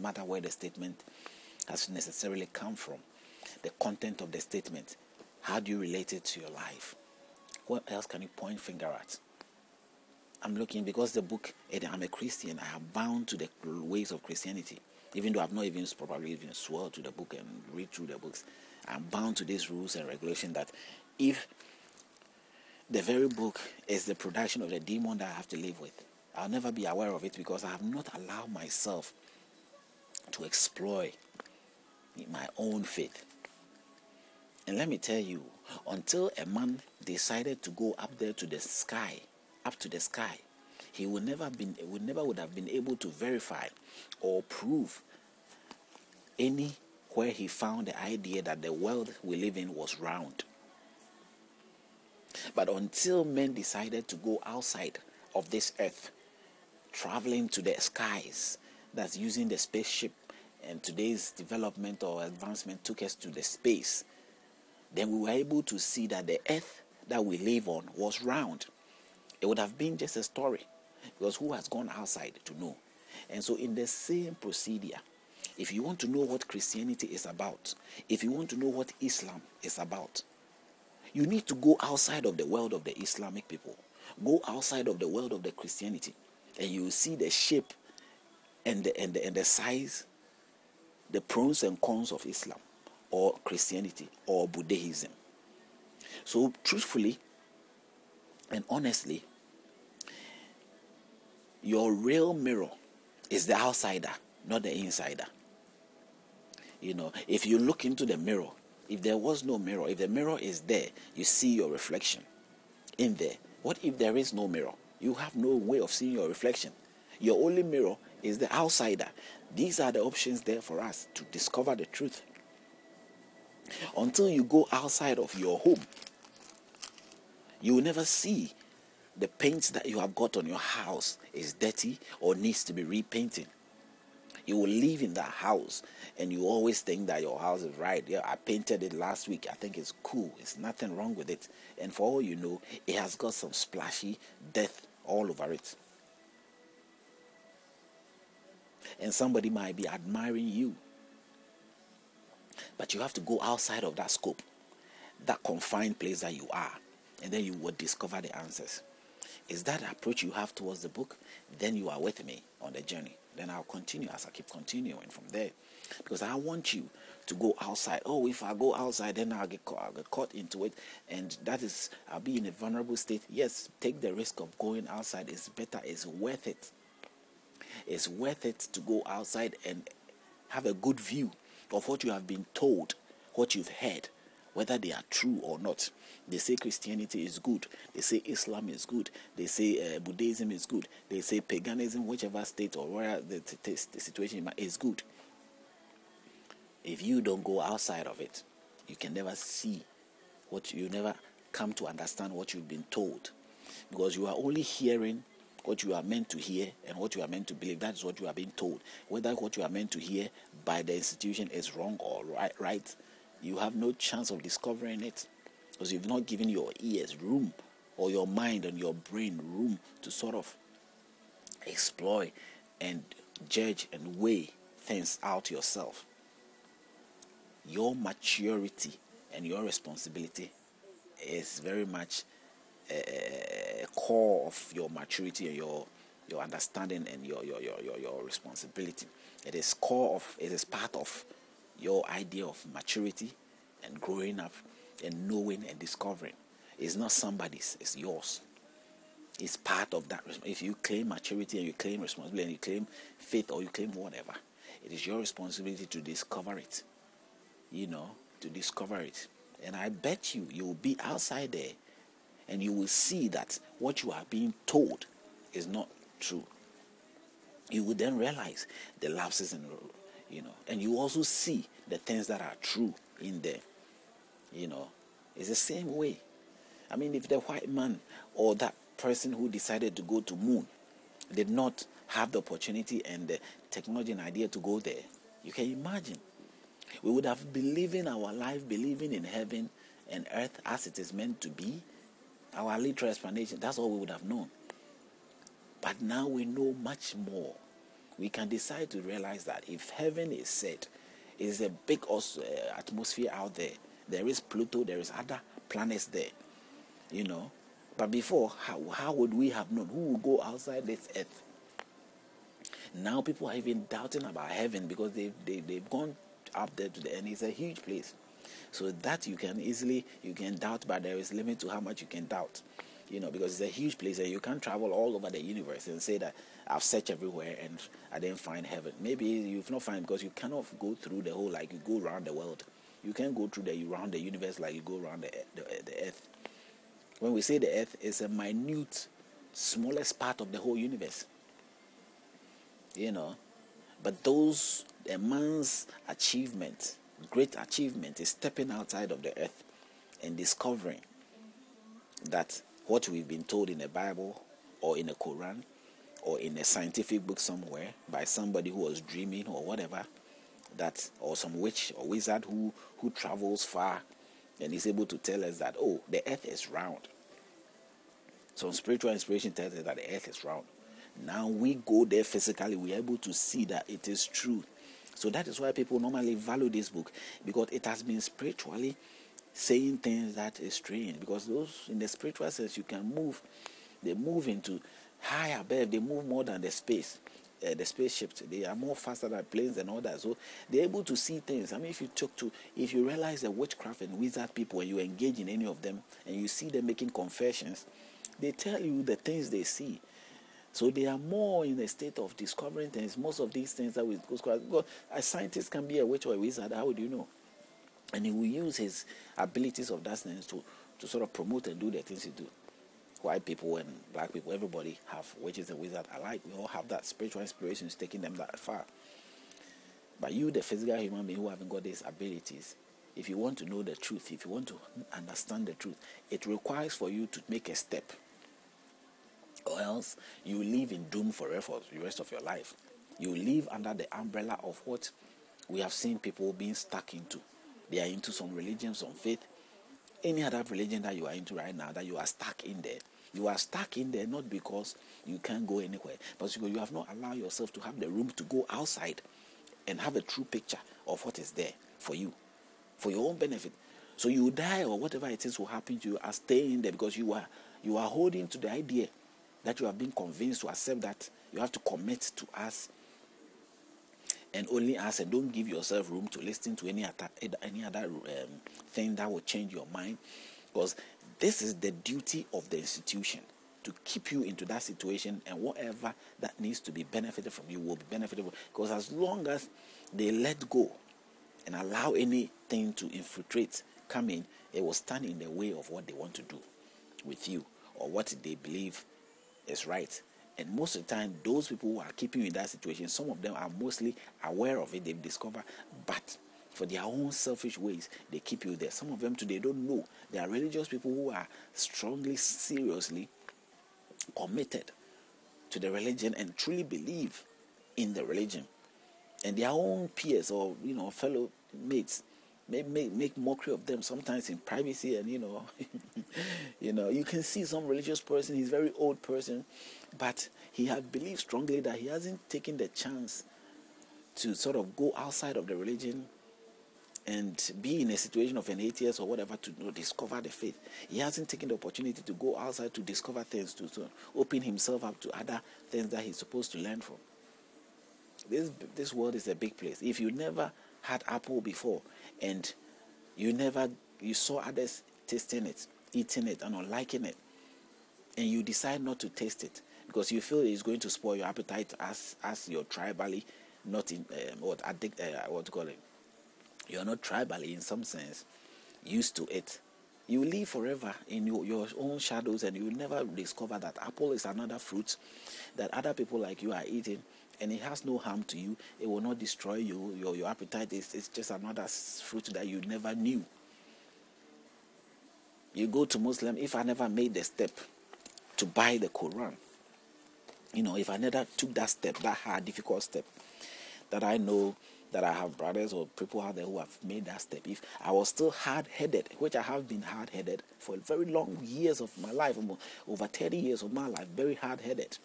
no matter where the statement has necessarily come from. The content of the statement, how do you relate it to your life? What else can you point finger at? I'm looking, because the book, I'm a Christian, I am bound to the ways of Christianity. Even though I've not even probably even swore to the book and read through the books, I'm bound to these rules and regulations that if the very book is the production of the demon that I have to live with, I'll never be aware of it, because I have not allowed myself to exploit my own faith. And let me tell you, until a man decided to go up there to the sky, he would never would have been able to verify or prove anywhere he found the idea that the world we live in was round. But until men decided to go outside of this earth, traveling to the skies, that's using the spaceship, and today's development or advancement took us to the space, then we were able to see that the earth that we live on was round. It would have been just a story, because who has gone outside to know? And so in the same procedure, if you want to know what Christianity is about, if you want to know what Islam is about, you need to go outside of the world of the Islamic people. Go outside of the world of the Christianity, and you will see the shape and the size, the pros and cons of Islam or Christianity or Buddhism. So truthfully and honestly, your real mirror is the outsider, not the insider. If you look into the mirror, if there was no mirror, if the mirror is there, you see your reflection in there. What if there is no mirror? You have no way of seeing your reflection. Your only mirror is the outsider. These are the options there for us to discover the truth. Until you go outside of your home, you will never see the paint that you have got on your house is dirty or needs to be repainted. You will live in that house and you always think that your house is right. Yeah, I painted it last week. I think it's cool. There's nothing wrong with it. And for all you know, it has got some splashy dirt all over it. And somebody might be admiring you. But you have to go outside of that scope, that confined place that you are, and then you will discover the answers. Is that the approach you have towards the book? Then you are with me on the journey. Then I'll continue as I keep continuing from there. Because I want you to go outside. Oh, if I go outside, then I'll get caught into it. And I'll be in a vulnerable state. Yes, take the risk of going outside. It's better. It's worth it. It's worth it to go outside and have a good view of what you have been told, what you've heard, whether they are true or not. They say Christianity is good. They say Islam is good. They say Buddhism is good. They say paganism, whichever state or where the situation is good. If you don't go outside of it, you can never see you never come to understand what you've been told. Because you are only hearing what you are meant to hear and what you are meant to believe. That is what you are being told. Whether what you are meant to hear by the institution is wrong or right, you have no chance of discovering it, because you've not given your ears room, or your mind and your brain room to sort of explore and judge and weigh things out yourself. Your maturity and your responsibility is very much a core of your maturity and your understanding and your responsibility. It is part of your idea of maturity and growing up and knowing and discovering. It's not somebody's, it's yours. It's part of that. If you claim maturity and you claim responsibility and you claim faith or you claim whatever, it is your responsibility to discover it. To discover it. And I bet you will be outside there and you will see that what you are being told is not true. You will then realize the lapses in and you also see the things that are true in there. It's the same way. I mean, if the white man or that person who decided to go to moon did not have the opportunity and the technology and idea to go there, you can imagine. We would have been living our life believing in heaven and earth as it is meant to be. Our literal explanation, that's all we would have known. But now we know much more. we can decide to realize that if heaven is set, is a big atmosphere out there. There is Pluto, there is other planets there, you know. But before, how would we have known who would go outside this earth? Now people are even doubting about heaven because they've gone up there to the end. It's a huge place. So that you can doubt, but there is limit to how much you can doubt. You know, because it's a huge place and you can't travel all over the universe and say that I've searched everywhere and I didn't find heaven. Maybe you've not found, because you cannot go through the whole, like you go around the world. You can't go through around the universe like you go around the earth. When we say the earth, it's a minute, smallest part of the whole universe. You know, but a man's achievement, great achievement, is stepping outside of the earth and discovering that what we've been told in the Bible or in the Quran or in a scientific book somewhere by somebody who was dreaming or whatever, that, or some witch or wizard who travels far and is able to tell us that, oh, the earth is round. Some spiritual inspiration tells us that the earth is round. Now we go there physically, we're able to see that it is true. So that is why people normally value this book, because it has been spiritually saying things that is strange. Because those in the spiritual sense, you can move, they move into high above, they move more than the spaceships. They are more faster than planes and all that. So they're able to see things. I mean, if you realize the witchcraft and wizard people and you engage in any of them and you see them making confessions, they tell you the things they see. So they are more in a state of discovering things. Most of these things that we discover, a scientist can be a witch or a wizard. How would you know? And he will use his abilities of that sense to sort of promote and do the things he do. White people and black people, everybody have witches and wizards alike. We all have that spiritual inspirations taking them that far. But you, the physical human being who haven't got these abilities, if you want to know the truth, if you want to understand the truth, it requires for you to make a step. Or else you live in doom forever for the rest of your life. You live under the umbrella of what we have seen people being stuck into. They are into some religion, some faith. Any other religion that you are into right now, that you are stuck in there. You are stuck in there not because you can't go anywhere, but because you have not allowed yourself to have the room to go outside and have a true picture of what is there for you, for your own benefit. So you die or whatever it is will happen to you as staying there because you are holding to the idea that you have been convinced to accept that you have to commit to us and only us, and don't give yourself room to listen to any other thing that will change your mind, because this is the duty of the institution, to keep you into that situation, and whatever that needs to be benefited from you will be benefited from, because as long as they let go and allow anything to infiltrate, come in, it will stand in the way of what they want to do with you or what they believe is right. And most of the time, those people who are keeping you in that situation, some of them are mostly aware of it, they've discovered, but for their own selfish ways, they keep you there. Some of them today don't know. There are religious people who are strongly, seriously committed to the religion and truly believe in the religion. And their own peers or, fellow mates make mockery of them sometimes in privacy, and you can see some religious person, he's a very old person, but he has believed strongly that he hasn't taken the chance to sort of go outside of the religion and be in a situation of an atheist or whatever to discover the faith. He hasn't taken the opportunity to go outside to discover things, to open himself up to other things that he's supposed to learn from. This world is a big place. If you never had apple before and you saw others tasting it, eating it, and not liking it, and you decide not to taste it because you feel it's going to spoil your appetite as you're tribally not in you're not tribally in some sense used to it. You live forever in your own shadows, and you will never discover that apple is another fruit that other people like you are eating, and it has no harm to you. It will not destroy you. Your appetite is just another fruit that you never knew. You go to Muslim, if I never made the step to buy the Quran, if I never took that step, that hard, difficult step, that I know that I have brothers or people out there who have made that step. If I was still hard-headed, which I have been hard-headed for very long years of my life, over 30 years of my life, very hard-headed.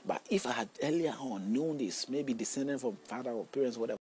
But if I had earlier on known this, maybe descending from father or parents, whatever,